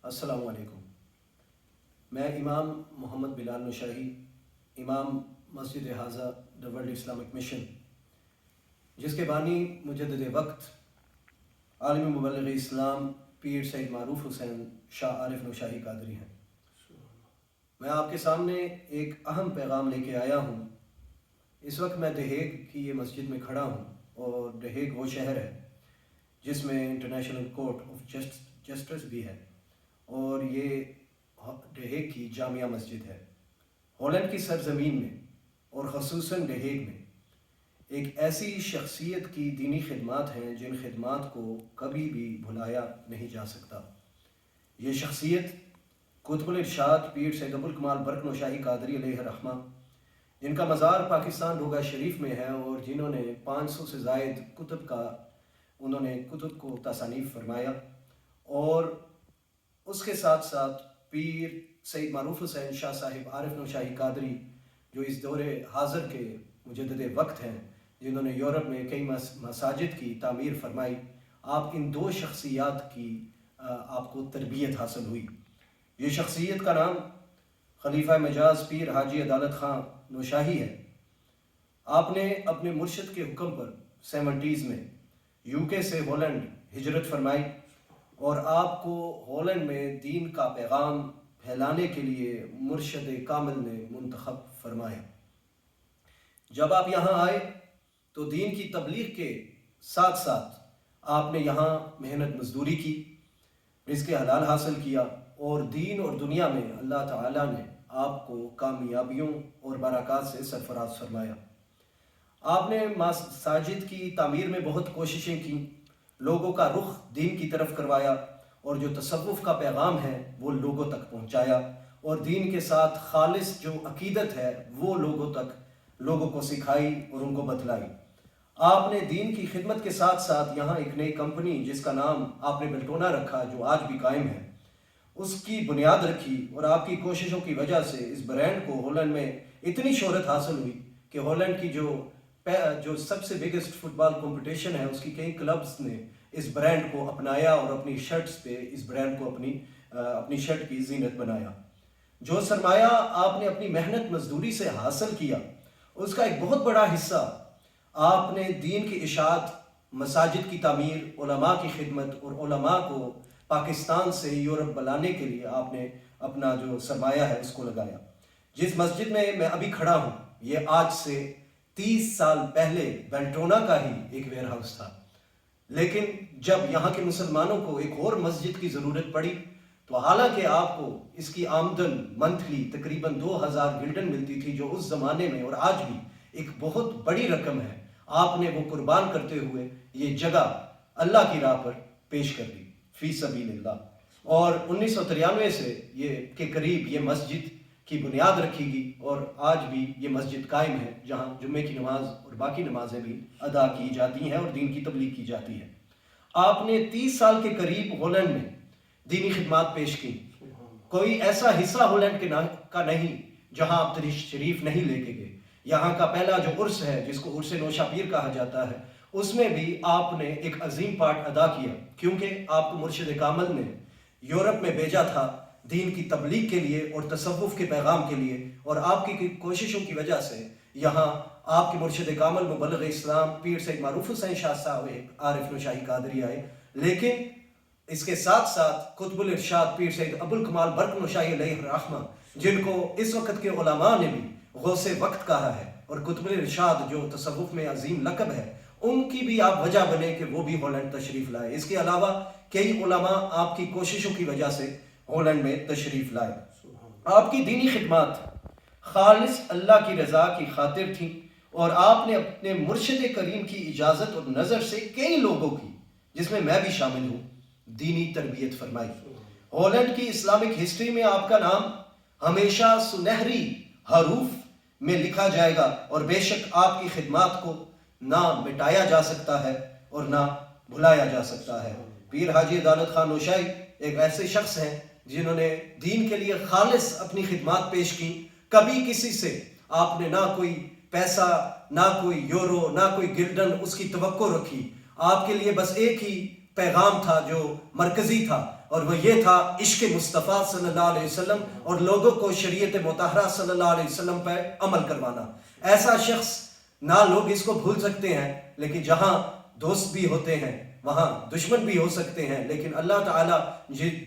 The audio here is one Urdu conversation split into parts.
السلام علیکم۔ میں امام محمد بلال نوشاہی، امام مسجد حاضہ دا ورلڈ اسلامک مشن، جس کے بانی مجدد وقت عالمی مبلغ اسلام پیر سید معروف حسین شاہ عارف نوشاہی قادری ہیں۔ میں آپ کے سامنے ایک اہم پیغام لے کے آیا ہوں۔ اس وقت میں دہیگ کی یہ مسجد میں کھڑا ہوں، اور دہیگ وہ شہر ہے جس میں انٹرنیشنل کورٹ آف جسٹس بھی ہے، اور یہ دہیگ کی جامعہ مسجد ہے۔ ہالینڈ کی سرزمین میں اور خصوصاً دہیگ میں ایک ایسی شخصیت کی دینی خدمات ہیں جن خدمات کو کبھی بھی بھلایا نہیں جا سکتا۔ یہ شخصیت قطب الارشاد پیر سید ابوالکمال برق نوشاہی قادری علیہ الرحمہ، جن کا مزار پاکستان روگا شریف میں ہے، اور جنہوں نے 500 سے زائد کتب کو تصانیف فرمایا، اور اس کے ساتھ ساتھ پیر سید معروف حسین شاہ صاحب عارف نوشاہی قادری، جو اس دور حاضر کے مجدد وقت ہیں، جنہوں نے یورپ میں کئی مساجد کی تعمیر فرمائی۔ آپ ان دو شخصیات کی آپ کو تربیت حاصل ہوئی۔ یہ شخصیت کا نام خلیفہ مجاز پیر حاجی عدالت خان نوشاہی ہے۔ آپ نے اپنے مرشد کے حکم پر 70s میں UK سے ہالینڈ ہجرت فرمائی، اور آپ کو ہالینڈ میں دین کا پیغام پھیلانے کے لیے مرشد کامل نے منتخب فرمایا۔ جب آپ یہاں آئے تو دین کی تبلیغ کے ساتھ ساتھ آپ نے یہاں محنت مزدوری کی، رزق حلال حاصل کیا، اور دین اور دنیا میں اللہ تعالیٰ نے آپ کو کامیابیوں اور برکات سے سرفراز فرمایا۔ آپ نے مساجد کی تعمیر میں بہت کوششیں کیں، لوگوں کا رخ دین کی طرف کروایا، اور جو تصوف کا پیغام ہے وہ لوگوں تک پہنچایا، اور دین کے ساتھ خالص جو عقیدت ہے وہ لوگوں کو سکھائی اور ان کو بتلائی۔ آپ نے دین کی خدمت کے ساتھ ساتھ یہاں ایک نئی کمپنی جس کا نام آپ نے بلٹونا رکھا، جو آج بھی قائم ہے، اس کی بنیاد رکھی، اور آپ کی کوششوں کی وجہ سے اس برانڈ کو ہالینڈ میں اتنی شہرت حاصل ہوئی کہ ہالینڈ کی جو سب سے بگیسٹ فٹ بال کمپٹیشن ہے، اس کی کئی کلبز نے اس برانڈ کو اپنایا، اور اپنی شرٹس پہ اس برانڈ کو اپنی شرٹ کی زینت بنایا۔ جو سرمایہ آپ نے اپنی محنت مزدوری سے حاصل کیا، اس کا ایک بہت بڑا حصہ آپ نے دین کی اشاعت، مساجد کی تعمیر، علماء کی خدمت، اور علماء کو پاکستان سے یورپ بلانے کے لیے آپ نے اپنا جو سرمایہ ہے اس کو لگایا۔ جس مسجد میں میں ابھی کھڑا ہوں، یہ آج سے 30 سال پہلے بلٹونا کا ہی ایک ویئر ہاؤس تھا، لیکن جب یہاں کے مسلمانوں کو ایک اور مسجد کی ضرورت پڑی تو حالانکہ آپ کو اس کی آمدن منتھلی تقریباً 2000 گلڈن ملتی تھی، جو اس زمانے میں اور آج بھی ایک بہت بڑی رقم ہے، آپ نے وہ قربان کرتے ہوئے یہ جگہ اللہ کی راہ پر پیش کر دی فی سبیل اللہ، اور 1993 سے کے قریب یہ مسجد کی بنیاد رکھی گئی، اور آج بھی یہ مسجد قائم ہے جہاں جمعے کی نماز اور باقی نمازیں بھی ادا کی جاتی ہیں اور دین کی تبلیغ کی جاتی ہے۔ آپ نے 30 سال کے قریب ہالینڈ میں دینی خدمات پیش کی۔ کوئی ایسا حصہ ہالینڈ کا نہیں جہاں آپ تشریف نہیں لے کے گئے۔ یہاں کا پہلا جو عرس ہے، جس کو عرس نوشا پیر کہا جاتا ہے، اس میں بھی آپ نے ایک عظیم پارٹ ادا کیا، کیونکہ آپ کو مرشد کامل نے یورپ میں بھیجا تھا دین کی تبلیغ کے لیے اور تصوف کے پیغام کے لیے، اور آپ کی کوششوں کی وجہ سے یہاں آپ کے مرشد کامل مبلغ اسلام پیر سید معروف حسین شاہ صاحب عارف نوشاہی قادری آئے، لیکن اس کے ساتھ ساتھ قطب الارشاد پیر سید ابوالکمال برق نوشاہی علیہ الرحمہ، جن کو اس وقت کے علماء نے بھی غوث وقت کہا ہے، اور قطب الارشاد جو تصوف میں عظیم لقب ہے، ان کی بھی آپ وجہ بنے کہ وہ بھی ہالینڈ تشریف لائے۔ اس کے علاوہ کئی علماء آپ کی کوششوں کی وجہ سے ہالینڈ میں تشریف لائے۔ آپ کی دینی خدمات خالص اللہ کی رضا کی خاطر تھیں، اور آپ نے اپنے مرشد کریم کی اجازت اور نظر سے کئی لوگوں کی، جس میں بھی شامل ہوں، دینی تربیت فرمائی۔ ہالینڈ کی اسلامک ہسٹری میں آپ کا نام ہمیشہ سنہری حروف میں لکھا جائے گا، اور بے شک آپ کی خدمات کو نہ مٹایا جا سکتا ہے اور نہ بھلایا جا سکتا ہے۔ پیر حاجی عدالت خان نوشاہی ایک ایسے شخص ہیں جنہوں نے دین کے لیے خالص اپنی خدمات پیش کی۔ کبھی کسی سے آپ نے نہ کوئی پیسہ، نہ کوئی یورو، نہ کوئی گلڈن اس کی توقع رکھی۔ آپ کے لیے بس ایک ہی پیغام تھا جو مرکزی تھا، اور وہ یہ تھا عشق مصطفیٰ صلی اللہ علیہ وسلم اور لوگوں کو شریعت مطہرہ صلی اللہ علیہ وسلم پر عمل کروانا۔ ایسا شخص نہ لوگ اس کو بھول سکتے ہیں، لیکن جہاں دوست بھی ہوتے ہیں وہاں دشمن بھی ہو سکتے ہیں، لیکن اللہ تعالیٰ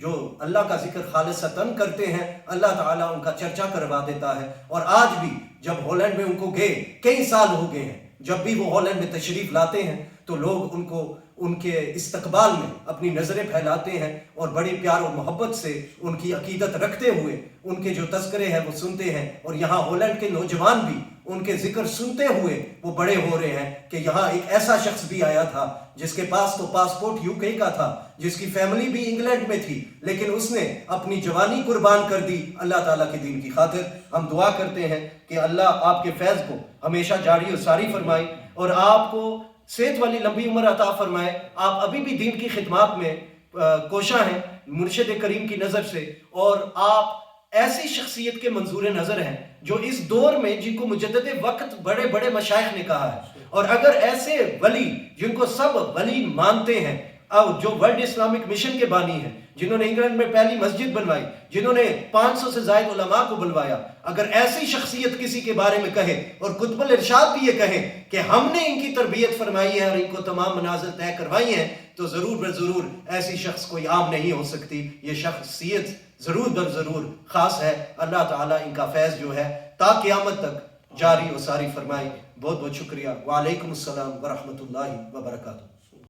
جو اللہ کا ذکر خالصتاً کرتے ہیں اللہ تعالیٰ ان کا چرچا کروا دیتا ہے۔ اور آج بھی جب ہالینڈ میں ان کو گئے کئی سال ہو گئے ہیں، جب بھی وہ ہالینڈ میں تشریف لاتے ہیں تو لوگ ان کو ان کے استقبال میں اپنی نظریں پھیلاتے ہیں اور بڑی پیار اور محبت سے ان کی عقیدت رکھتے ہوئے ان کے جو تذکرے ہیں وہ سنتے ہیں، اور یہاں ہالینڈ کے نوجوان بھی ان کے ذکر سنتے ہوئے وہ بڑے ہو رہے ہیں کہ یہاں ایک ایسا شخص بھی آیا تھا جس کے پاس تو پاسپورٹ یوکے کا تھا، جس کی فیملی بھی انگلینڈ میں تھی، لیکن اس نے اپنی جوانی قربان کر دی اللہ تعالیٰ کے دین کی خاطر۔ ہم دعا کرتے ہیں کہ اللہ آپ کے فیض کو ہمیشہ جاری و ساری فرمائے اور آپ کو صحت والی لمبی عمر عطا فرمائے۔ آپ ابھی بھی دین کی خدمات میں کوشاں ہیں مرشد کریم کی نظر سے، اور آپ ایسی شخصیت کے منظور نظر ہیں جو اس دور میں جن کو مجدد وقت بڑے بڑے مشائخ نے کہا ہے، اور اگر ایسے ولی جن کو سب ولی مانتے ہیں، اب جو ورلڈ اسلامک مشن کے بانی ہیں، جنہوں نے انگلینڈ میں پہلی مسجد بنوائی، جنہوں نے 500 سے زائد علماء کو بلوایا، اگر ایسی شخصیت کسی کے بارے میں کہے اور قطب الارشاد بھی یہ کہیں کہ ہم نے ان کی تربیت فرمائی ہے اور ان کو تمام منازل طے کروائی ہیں، تو ضرور ضرور ایسی شخص کوئی عام نہیں ہو سکتی۔ یہ شخصیت ضرور در ضرور خاص ہے۔ اللہ تعالیٰ ان کا فیض جو ہے تا قیامت تک جاری و ساری فرمائے۔ بہت بہت شکریہ۔ وعلیکم السلام ورحمۃ اللہ وبرکاتہ۔